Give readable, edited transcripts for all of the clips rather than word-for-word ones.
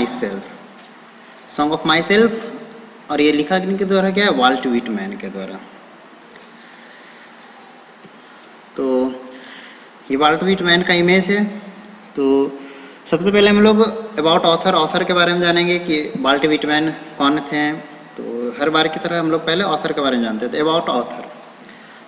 Self, song of my self, और ये लिखा किनके द्वारा क्या है, वाल्ट व्हिटमैन के द्वारा। तो ये वाल्ट व्हिटमैन का इमेज है। तो सबसे पहले हम लोग अबाउट ऑथर के बारे में जानेंगे कि वाल्ट व्हिटमैन कौन थे। तो हर बार की तरह हम लोग पहले ऑथर के बारे में जानते थे। अबाउट ऑथर,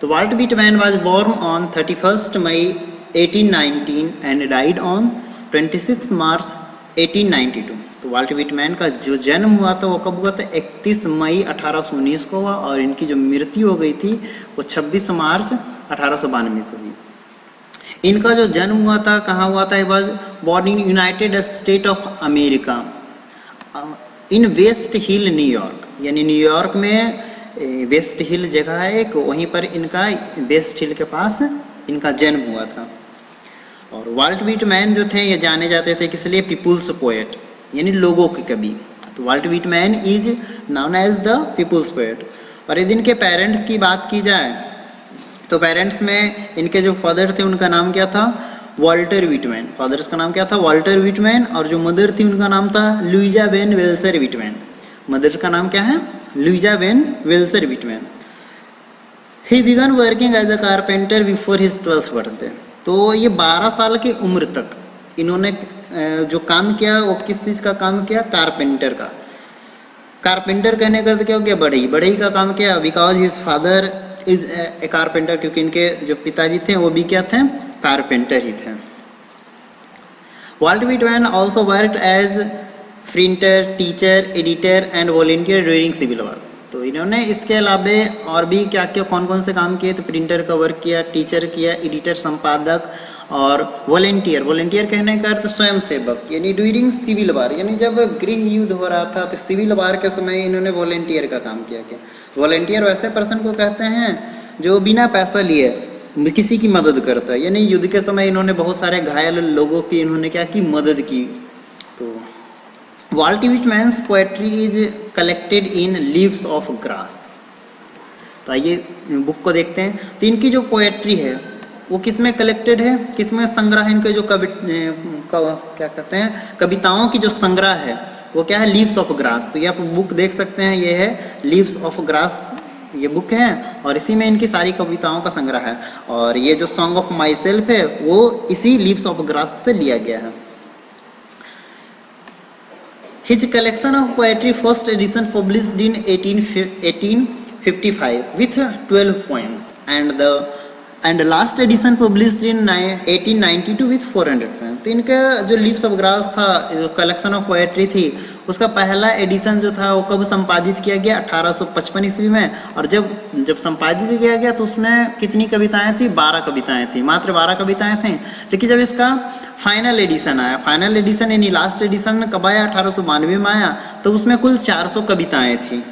तो Walt Whitman was born on 31 May 1819 and died on 26 March 1892। तो वाल्ट व्हिटमैन का जो जन्म हुआ था वो कब हुआ था, 31 मई 1819 को हुआ, और इनकी जो मृत्यु हो गई थी वो 26 मार्च 1892 को हुई। इनका जो जन्म हुआ था कहाँ हुआ था, was born in United State of America in West Hill New York, यानी न्यूयॉर्क में वेस्ट हिल जगह है एक, वहीं पर इनका वेस्ट हिल के पास इनका जन्म हुआ था। और वाल्ट व्हिटमैन जो थे ये जाने जाते थे किस लिए, पीपुल्स पोएट, यानी लोगों के कवि। तो Walt Whitman is known as the people's poet. और यदि इनके पेरेंट्स की बात की जाए तो पेरेंट्स में इनके जो फादर थे उनका नाम क्या था, वाल्टर व्हिटमैन, फादर्स का नाम क्या था, वाल्टर व्हिटमैन, और जो मदर थी उनका नाम था Louisa Van Velsor Whitman. Mother का नाम क्या है, Louisa Van Velsor Whitman. He began working as a carpenter before his 12th birthday. तो ये 12 साल की उम्र तक इन्होंने जो काम किया वो किस चीज़ का काम किया, कारपेंटर का। कारपेंटर कहने का तो क्या हो गया, बढ़ई का काम किया, because his father is a carpenter, क्योंकि इनके जो पिताजी थे वो भी क्या थे, कारपेंटर ही थे। Walt Whitman also worked as printer, teacher, editor and volunteer during civil war. तो इन्होंने इसके अलावा और भी क्या क्या कौन कौन से काम किए, तो प्रिंटर का वर्क किया, टीचर किया, एडिटर संपादक, और वॉलंटियर कहने का अर्थ स्वयं सेवक, यानी ड्यूरिंग सिविल वार, यानी जब गृह युद्ध हो रहा था तो सिविल वार के समय इन्होंने वॉलंटियर का काम किया। वॉलंटियर वैसे पर्सन को कहते हैं जो बिना पैसा लिए किसी की मदद करता है, यानी युद्ध के समय इन्होंने बहुत सारे घायल लोगों की इन्होंने क्या की, मदद की। तो Walt Whitman's poetry is collected in Leaves of Grass. तो आइए बुक को देखते हैं। तो इनकी जो पोएट्री है वो किस में कलेक्टेड है, किस में संग्रह है, इनके जो क्या कहते हैं, कविताओं की जो संग्रह है वो क्या है, लीव्स ऑफ ग्रास। तो ये आप बुक देख सकते हैं, ये है लीव्स ऑफ ग्रास, ये बुक है, और इसी में इनकी सारी कविताओं का संग्रह है। और ये जो सॉन्ग ऑफ माई सेल्फ है वो इसी लीव्स ऑफ ग्रास से लिया गया है। His collection of poetry first edition published in 1855 with 12 poems and last edition published in 1892 with 400 poems। तो इनका जो लीव्स ऑफ ग्रास था, जो कलेक्शन ऑफ पोएट्री थी, उसका पहला एडिशन जो था वो कब संपादित किया गया, 1855 ईस्वी में। और जब संपादित किया गया तो उसमें कितनी कविताएं थी, 12 कविताएं थी, मात्र 12 कविताएं थी। लेकिन जब इसका फाइनल एडिशन आया, फाइनल एडिशन यानी लास्ट एडिशन कब आया, 1892 में आया, तो उसमें कुल 400 कविताएं थी।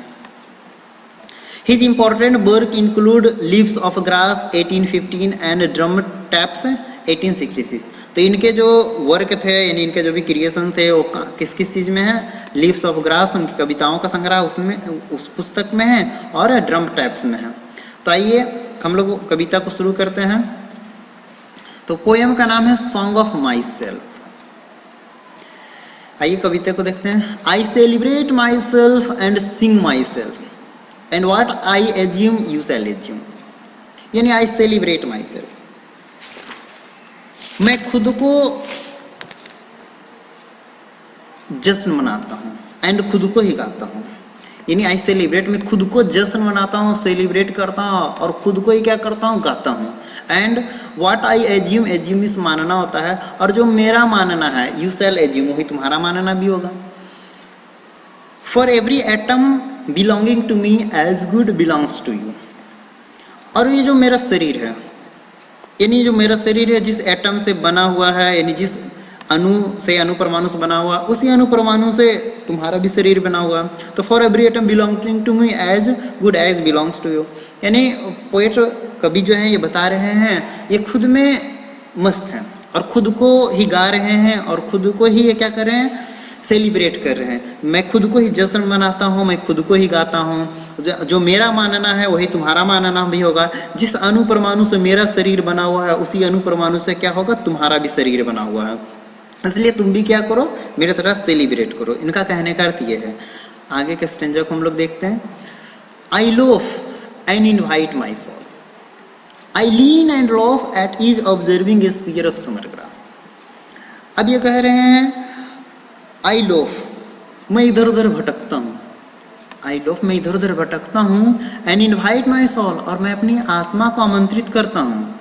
His important work include Leaves of Grass 1815 and Drum Taps 1866। तो इनके जो वर्क थे यानी इनके जो भी क्रिएशन थे वो किस किस चीज़ में है, लीव्स ऑफ ग्रास उनकी कविताओं का संग्रह उसमें उस पुस्तक में है, और ड्रम टैप्स में है। तो आइए हम लोग कविता को शुरू करते हैं। तो पोएम का नाम है सॉन्ग ऑफ माई सेल्फ। आइए कविता को देखते हैं। आई celebrate myself and sing myself and what I assume you shall assume, यानी आई सेलिब्रेट माई सेल्फ, मैं खुद को जश्न मनाता हूँ, एंड खुद को ही गाता हूँ, यानी आई सेलिब्रेट, मैं खुद को जश्न मनाता हूँ, सेलिब्रेट करता हूँ, और खुद को ही क्या करता हूँ, गाता हूँ। And what I assume, assume इस मानना होता है, और जो मेरा मानना है, यू शैल एज्यूम, वही तुम्हारा मानना भी होगा। For every atom belonging to me as good belongs to you, और ये जो मेरा शरीर है, यानी जो मेरा शरीर है जिस एटम से बना हुआ है, यानी जिस अणु से, अणु परमाणु से बना हुआ, उसी अणु परमाणु से तुम्हारा भी शरीर बना हुआ। तो for every atom belonging to me as good as belongs to you, यानी पोएट कवि जो है ये बता रहे हैं ये खुद में मस्त हैं और खुद को ही गा रहे हैं और खुद को ही ये क्या कर रहे हैं, सेलिब्रेट कर रहे हैं। मैं खुद को ही जश्न मनाता हूँ, मैं खुद को ही गाता हूँ, जो मेरा मानना है वही तुम्हारा मानना भी होगा। जिस अणु परमाणु से मेरा शरीर बना हुआ है उसी अणु परमाणु से क्या होगा, तुम्हारा भी शरीर बना हुआ है। इसलिए तुम भी क्या करो, मेरी तरह सेलिब्रेट करो। इनका कहने का अर्थ ये है। आगे के स्टेंजा को हम लोग देखते हैं। I loaf and invite my soul, I lean and loaf at ease observing a spear of summer grass. अब ये कह रहे हैं आई लोफ, मैं इधर उधर भटकता हूँ, आई लोफ मैं इधर उधर भटकता हूँ, एंड इनवाइट माई सॉल और मैं अपनी आत्मा को आमंत्रित करता हूँ।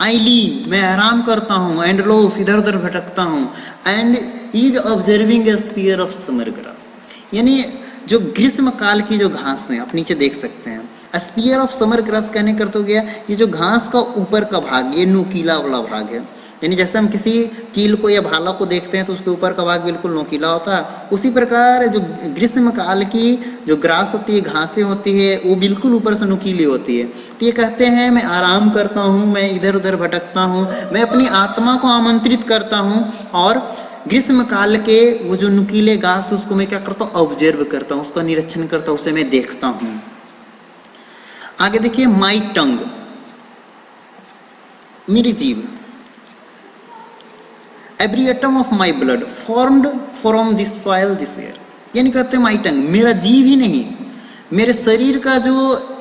आई लीन मैं आराम करता हूँ, एंड लोफ इधर उधर भटकता हूँ, and is observing a spear of summer grass, यानी जो ग्रीष्म काल की जो घास है आप नीचे देख सकते हैं। स्पीयर ऑफ समर ग्रास कहने कर तो गया ये जो घास का ऊपर का भाग, ये नुकीला वाला भाग है, यानी जैसे हम किसी कील को या भाला को देखते हैं तो उसके ऊपर का भाग बिल्कुल नुकीला होता है, उसी प्रकार जो ग्रीष्म काल की जो ग्रास होती है, घासें होती है, वो बिल्कुल ऊपर से नुकीली होती है। तो ये कहते हैं मैं आराम करता हूँ, मैं इधर उधर भटकता हूँ, मैं अपनी आत्मा को आमंत्रित करता हूँ और ग्रीष्म काल के वो जो नुकीले घास उसको मैं क्या करता हूँ, ऑब्जर्व करता हूँ, उसका निरीक्षण करता हूँ, उसे मैं देखता हूँ। आगे देखिए, माई टंग मेरी जीभ, every atom of my blood formed from this soil this air, यानी कहते हैं माई टंग मेरा जीव ही नहीं, मेरे शरीर का जो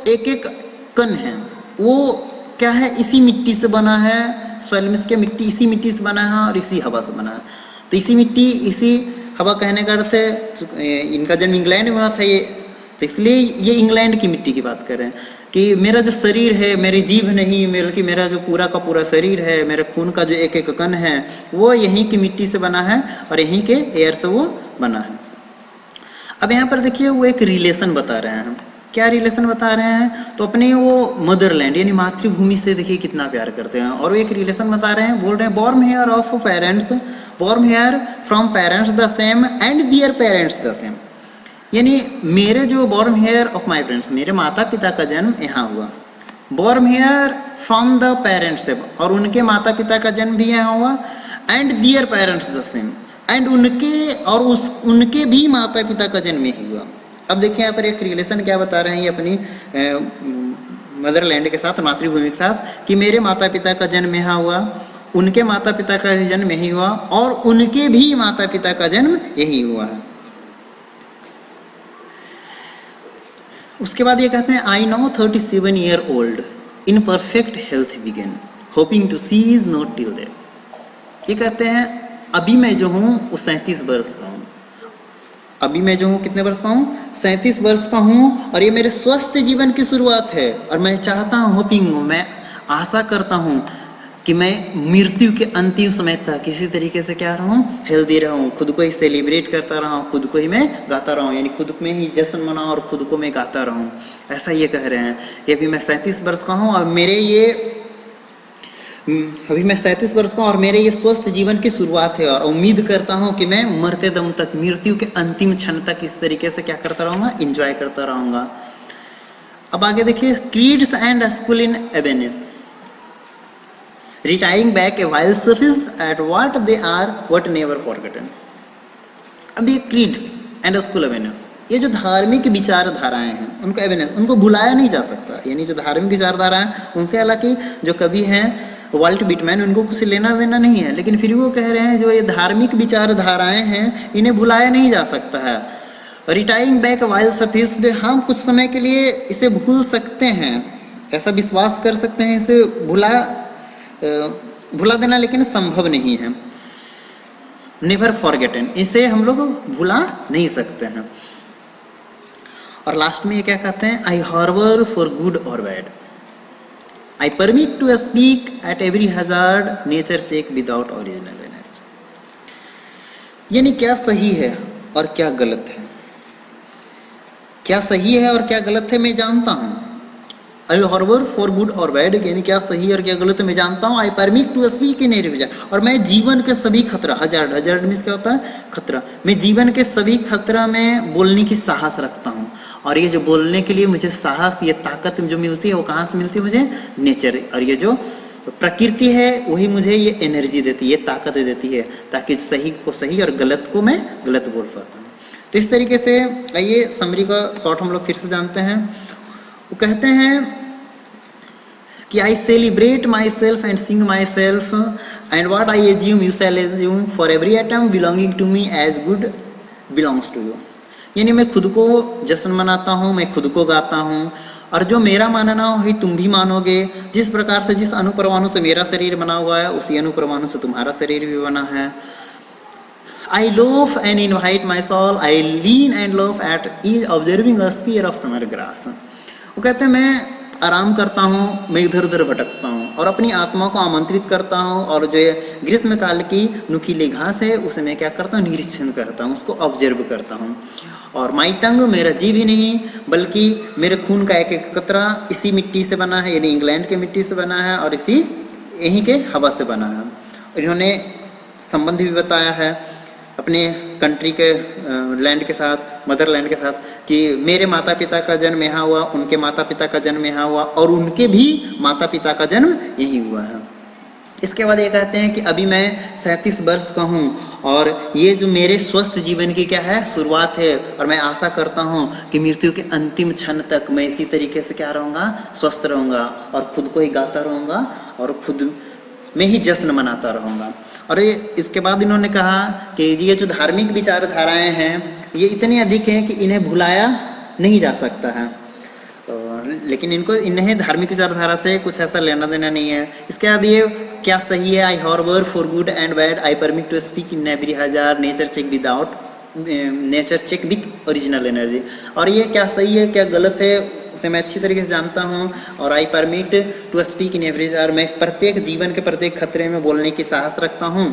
एक एक कण है वो क्या है, इसी मिट्टी से बना है। सॉइल में क्या मिट्टी, इसी मिट्टी से बना है और इसी हवा से बना है। तो इसी मिट्टी इसी हवा कहने का अर्थ है, इनका जन्म इंग्लैंड में हुआ था ये, तो इसलिए ये इंग्लैंड की मिट्टी की बात कर रहे हैं कि मेरा जो शरीर है, मेरी जीभ नहीं बल्कि मेरा जो पूरा का पूरा शरीर है, मेरे खून का जो एक एक कण है वो यहीं की मिट्टी से बना है और यहीं के एयर से वो बना है। अब यहाँ पर देखिए वो एक रिलेशन बता रहे हैं। क्या रिलेशन बता रहे हैं, तो अपने वो मदरलैंड यानी मातृभूमि से देखिए कितना प्यार करते हैं, और वो एक रिलेशन बता रहे हैं। बोल रहे हैं born here of parents, born here from parents the same and their parents the same, यानी मेरे जो born here of my parents, मेरे माता पिता का जन्म यहाँ हुआ। Born here from the parents से, और उनके माता पिता का जन्म भी यहाँ हुआ। And their parents the same, and उनके और उनके भी माता पिता का जन्म यही हुआ। अब देखिए यहाँ पर एक रिलेशन क्या बता रहे हैं ये अपनी मदरलैंड के साथ, मातृभूमि के साथ, कि मेरे माता पिता का जन्म यहाँ हुआ, उनके माता पिता का भी जन्म यही हुआ और उनके भी माता पिता का जन्म यही हुआ है। उसके बाद ये कहते हैं I now 37 year old in perfect health begin hoping to see is not till there. ये कहते हैं अभी मैं जो हूँ वो 37 वर्ष का हूँ। अभी मैं जो हूँ कितने वर्ष का हूँ, 37 वर्ष का हूँ, और ये मेरे स्वस्थ जीवन की शुरुआत है। और मैं चाहता हूँ, होपिंग हूँ, मैं आशा करता हूँ कि मैं मृत्यु के अंतिम समय तक किसी तरीके से क्या रहूँ, हेल्दी रहूँ, खुद को ही सेलिब्रेट करता रहूँ, खुद को ही मैं गाता रहूँ, यानी खुद में ही जश्न मनाऊँ और खुद को मैं गाता रहूँ। ऐसा ये कह रहे हैं। ये अभी मैं 37 वर्ष का हूँ और अभी मैं 37 वर्ष का हूँ और मेरे ये स्वस्थ जीवन की शुरुआत है, और उम्मीद करता हूँ कि मैं मरते दम तक, मृत्यु के अंतिम क्षण तक इस तरीके से क्या करता रहूँगा, इंजॉय करता रहूँगा। अब आगे देखिए, creeds and school in abeyance retiring back a while sufficed at what they are what never forgotten। अब ये क्रीड्स एंड स्कूल अवेनेस, ये जो धार्मिक विचारधाराएं हैं उनको अवेनेस, उनको भुलाया नहीं जा सकता। यानी जो धार्मिक विचारधाराएं उनसे, हालांकि जो कवि हैं वाल्ट विटमैन, उनको कुछ लेना देना नहीं है, लेकिन फिर वो कह रहे हैं जो ये धार्मिक विचारधाराएं हैं इन्हें भुलाया नहीं जा सकता है। रिटायरिंग बैक वाइल सफिस्ड, हम कुछ समय के लिए इसे भूल सकते हैं, ऐसा विश्वास कर सकते हैं, इसे भुला देना लेकिन संभव नहीं है। नेवर फॉरगेटन, इसे हम लोग भुला नहीं सकते हैं। और लास्ट में ये क्या कहते हैं, आई हार्बर फॉर गुड और bad, I permit to speak at every hazard nature sake without original energy. यानी क्या सही है और क्या गलत है, क्या सही है और क्या गलत है मैं जानता हूँ। आई हार्बर फॉर गुड और बैड, यानी क्या सही और क्या गलत है मैं जानता हूँ। I permit to speak in every hazard, और मैं जीवन के सभी खतरा, हजार्ड मीन्स क्या होता है, खतरा, मैं जीवन के सभी खतरा में बोलने की साहस रखता हूँ। और ये जो बोलने के लिए मुझे साहस, ये ताकत जो मिलती है वो कहाँ से मिलती है, मुझे नेचर, और ये जो प्रकृति है वही मुझे ये एनर्जी देती है, ताकत देती है, ताकि सही को सही और गलत को मैं गलत बोल पाता हूँ। तो इस तरीके से आइए समरी का शॉर्ट हम लोग फिर से जानते हैं। वो कहते हैं कि I celebrate myself and sing myself and what I assume you shall assume for every atom belonging to me as good belongs to you. यानी मैं खुद को जश्न मनाता हूँ, मैं खुद को गाता हूँ, और जो मेरा मानना हो ही तुम भी मानोगे। जिस प्रकार से जिस अणुपरमाणु से मेरा शरीर बना हुआ है उसी अणुपरमाणु से तुम्हारा शरीर भी बना है। I love and invite my soul, I lean and love at each observing a spear of summer grass। वो कहते हैं मैं आराम करता हूँ, मैं इधर उधर भटकता हूँ और अपनी आत्मा को आमंत्रित करता हूँ, और जो ये ग्रीष्म काल की नुकीली घास है उसे मैं क्या करता हूँ, निरीक्षण करता हूँ, उसको ऑब्जर्व करता हूँ। और माई टंग, मेरा जीव ही नहीं बल्कि मेरे खून का एक एक कतरा इसी मिट्टी से बना है, यानी इंग्लैंड के मिट्टी से बना है और इसी यहीं के हवा से बना है। और इन्होंने संबंध भी बताया है अपने कंट्री के लैंड के साथ, मदरलैंड के साथ, कि मेरे माता पिता का जन्म यहाँ हुआ, उनके माता पिता का जन्म यहाँ हुआ और उनके भी माता पिता का जन्म यहीं हुआ है। इसके बाद ये कहते हैं कि अभी मैं 37 वर्ष का हूँ और ये जो मेरे स्वस्थ जीवन की क्या है, शुरुआत है, और मैं आशा करता हूँ कि मृत्यु के अंतिम क्षण तक मैं इसी तरीके से क्या रहूँगा, स्वस्थ रहूँगा और खुद को ही गाता रहूँगा और खुद में ही जश्न मनाता रहूँगा। और ये इसके बाद इन्होंने कहा कि ये जो धार्मिक विचारधाराएं हैं ये इतनी अधिक हैं कि इन्हें भुलाया नहीं जा सकता है, लेकिन इन्हें धार्मिक विचारधारा से कुछ ऐसा लेना देना नहीं है। इसके बाद ये क्या सही है, I harbour for good and bad, I permit to speak in every hazard, nature check without nature check with original energy. और ये क्या सही है क्या गलत है उसे मैं अच्छी तरीके से जानता हूँ, और I permit to speak in every jar, मैं प्रत्येक जीवन के प्रत्येक खतरे में बोलने की साहस रखता हूँ।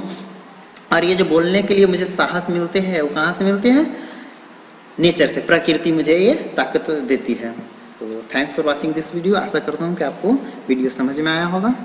और ये जो बोलने के लिए मुझे साहस मिलते हैं वो कहाँ से मिलते हैं, नेचर से, प्रकृति मुझे ये ताकत देती है। तो thanks for watching this video. आशा करता हूँ कि आपको वीडियो समझ में आया होगा।